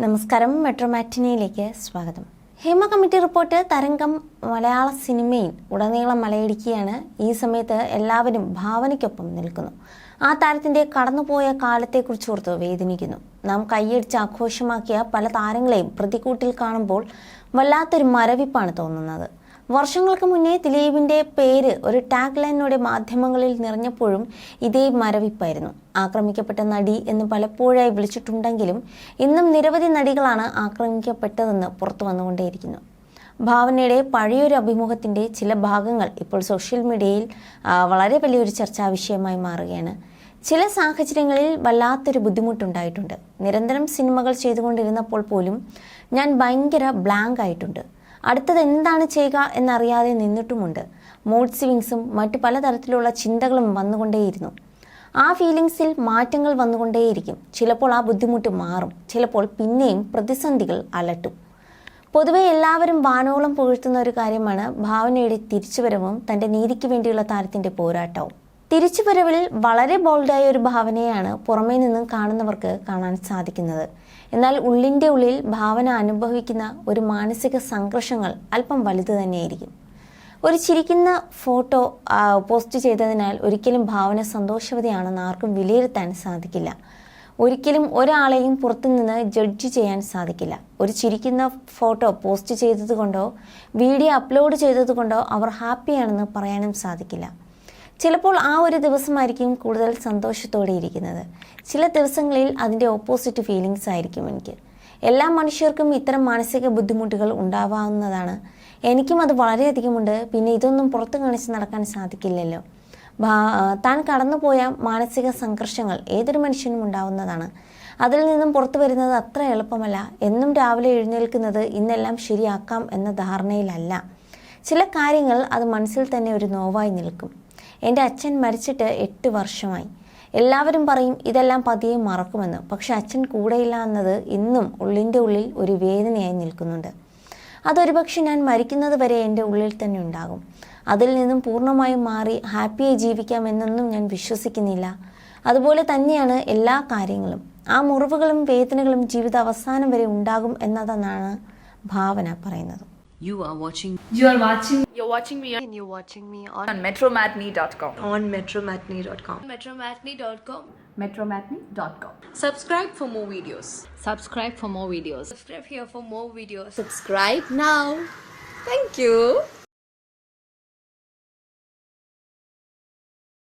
നമസ്കാരം, മെട്രോ മാറ്റിനിയിലേക്ക് സ്വാഗതം. Hema committee report തരംഗം മലയാള സിനിമയിൽ ഉടനീളം മലയടിക്കുകയാണ്. ഈ സമയത്ത് എല്ലാവരും ഭാവനയ്ക്കൊപ്പം നിൽക്കുന്നു. ആ താരത്തിന്റെ കടന്നുപോയ കാലത്തെക്കുറിച്ച് ഓർത്ത് വേദനിക്കുന്നു. നാം കൈയടിച്ച് ആഘോഷമാക്കിയ പല താരങ്ങളെയും പ്രതിക്കൂട്ടിൽ കാണുമ്പോൾ വല്ലാത്തൊരു മരവിപ്പാണ് തോന്നുന്നത്. വർഷങ്ങൾക്ക് മുന്നേ ദിലീപിന്റെ പേര് ഒരു ടാഗ് ലൈനോടെ മാധ്യമങ്ങളിൽ നിറഞ്ഞപ്പോഴും ഇതേ മരവിപ്പായിരുന്നു. ആക്രമിക്കപ്പെട്ട നടി എന്ന് പലപ്പോഴായി വിളിച്ചിട്ടുണ്ടെങ്കിലും ഇന്നും നിരവധി നടികളാണ് ആക്രമിക്കപ്പെട്ടതെന്ന് പുറത്തു വന്നുകൊണ്ടേയിരിക്കുന്നു. ഭാവനയുടെ പഴയൊരു അഭിമുഖത്തിന്റെ ചില ഭാഗങ്ങൾ ഇപ്പോൾ സോഷ്യൽ മീഡിയയിൽ വളരെ വലിയൊരു ചർച്ചാ വിഷയമായി മാറുകയാണ്. ചില സാഹചര്യങ്ങളിൽ വല്ലാത്തൊരു ബുദ്ധിമുട്ടുണ്ടായിട്ടുണ്ട്. നിരന്തരം സിനിമകൾ ചെയ്തുകൊണ്ടിരുന്നപ്പോൾ പോലും ഞാൻ ഭയങ്കര ബ്ലാങ്ക് ആയിട്ടുണ്ട്. അടുത്തത് എന്താണ് ചെയ്യുക എന്നറിയാതെ നിന്നിട്ടുമുണ്ട്. മൂഡ് സ്വിങ്സും മറ്റു പലതരത്തിലുള്ള ചിന്തകളും വന്നുകൊണ്ടേയിരുന്നു. ആ ഫീലിങ്സിൽ മാറ്റങ്ങൾ വന്നുകൊണ്ടേയിരിക്കും. ചിലപ്പോൾ ആ ബുദ്ധിമുട്ട് മാറും, ചിലപ്പോൾ പിന്നെയും പ്രതിസന്ധികൾ അലട്ടും. പൊതുവെ എല്ലാവരും വാനോളം പുകഴ്ത്തുന്ന ഒരു കാര്യമാണ് ഭാവനയുടെ തിരിച്ചുവരവും തൻ്റെ നീതിക്ക് വേണ്ടിയുള്ള താരത്തിൻ്റെ പോരാട്ടവും. തിരിച്ചുവരവിൽ വളരെ ബോൾഡായ ഒരു ഭാവനയാണ് പുറമേ നിന്നും കാണുന്നവർക്ക് കാണാൻ സാധിക്കുന്നത്. എന്നാൽ ഉള്ളിൻ്റെ ഉള്ളിൽ ഭാവന അനുഭവിക്കുന്ന ഒരു മാനസിക സംഘർഷങ്ങൾ അല്പം വലുത് തന്നെയായിരിക്കും. ഒരു ചിരിക്കുന്ന ഫോട്ടോ പോസ്റ്റ് ചെയ്തതിനാൽ ഒരിക്കലും ഭാവന സന്തോഷവതിയാണെന്ന് ആർക്കും വിലയിരുത്താൻ സാധിക്കില്ല. ഒരിക്കലും ഒരാളെയും പുറത്തുനിന്ന് ജഡ്ജ് ചെയ്യാൻ സാധിക്കില്ല. ഒരു ചിരിക്കുന്ന ഫോട്ടോ പോസ്റ്റ് ചെയ്തതുകൊണ്ടോ വീഡിയോ അപ്ലോഡ് ചെയ്തതുകൊണ്ടോ അവർ ഹാപ്പിയാണെന്ന് പറയാനും സാധിക്കില്ല. ചിലപ്പോൾ ആ ഒരു ദിവസമായിരിക്കും കൂടുതൽ സന്തോഷത്തോടെ ഇരിക്കുന്നത്. ചില ദിവസങ്ങളിൽ അതിൻ്റെ ഓപ്പോസിറ്റ് ഫീലിങ്സ് ആയിരിക്കും എനിക്ക്. എല്ലാ മനുഷ്യർക്കും ഇത്തരം മാനസിക ബുദ്ധിമുട്ടുകൾ ഉണ്ടാവാവുന്നതാണ്. എനിക്കും അത് വളരെയധികമുണ്ട്. പിന്നെ ഇതൊന്നും പുറത്തു കാണിച്ച് നടക്കാൻ സാധിക്കില്ലല്ലോ. താൻ കടന്നുപോയ മാനസിക സംഘർഷങ്ങൾ ഏതൊരു മനുഷ്യനും ഉണ്ടാവുന്നതാണ്. അതിൽ നിന്നും പുറത്തു വരുന്നത് അത്ര എളുപ്പമല്ല. എന്നും രാവിലെ എഴുന്നേൽക്കുന്നത് ഇന്നെല്ലാം ശരിയാക്കാം എന്ന ധാരണയിലല്ല. ചില കാര്യങ്ങൾ അത് മനസ്സിൽ തന്നെ ഒരു നോവായി നിൽക്കും. എൻ്റെ അച്ഛൻ മരിച്ചിട്ട് 8 വർഷമായി. എല്ലാവരും പറയും ഇതെല്ലാം പതിയെ മറക്കുമെന്ന്. പക്ഷെ അച്ഛൻ കൂടെയില്ല എന്നത് ഇന്നും ഉള്ളിൻ്റെ ഉള്ളിൽ ഒരു വേദനയായി നിൽക്കുന്നുണ്ട്. അതൊരുപക്ഷെ ഞാൻ മരിക്കുന്നത് വരെ എൻ്റെ ഉള്ളിൽ തന്നെ ഉണ്ടാകും. അതിൽ നിന്നും പൂർണ്ണമായും മാറി ഹാപ്പിയായി ജീവിക്കാമെന്നൊന്നും ഞാൻ വിശ്വസിക്കുന്നില്ല. അതുപോലെ തന്നെയാണ് എല്ലാ കാര്യങ്ങളും. ആ മുറിവുകളും വേദനകളും ജീവിത അവസാനം വരെ ഉണ്ടാകും എന്നതാണ് ഭാവന പറയുന്നത്. You're watching me on metromatney.com. on metromatney.com. metromatney.com. Subscribe for more videos. Subscribe for more videos. Subscribe here for more videos. Subscribe now. Thank you.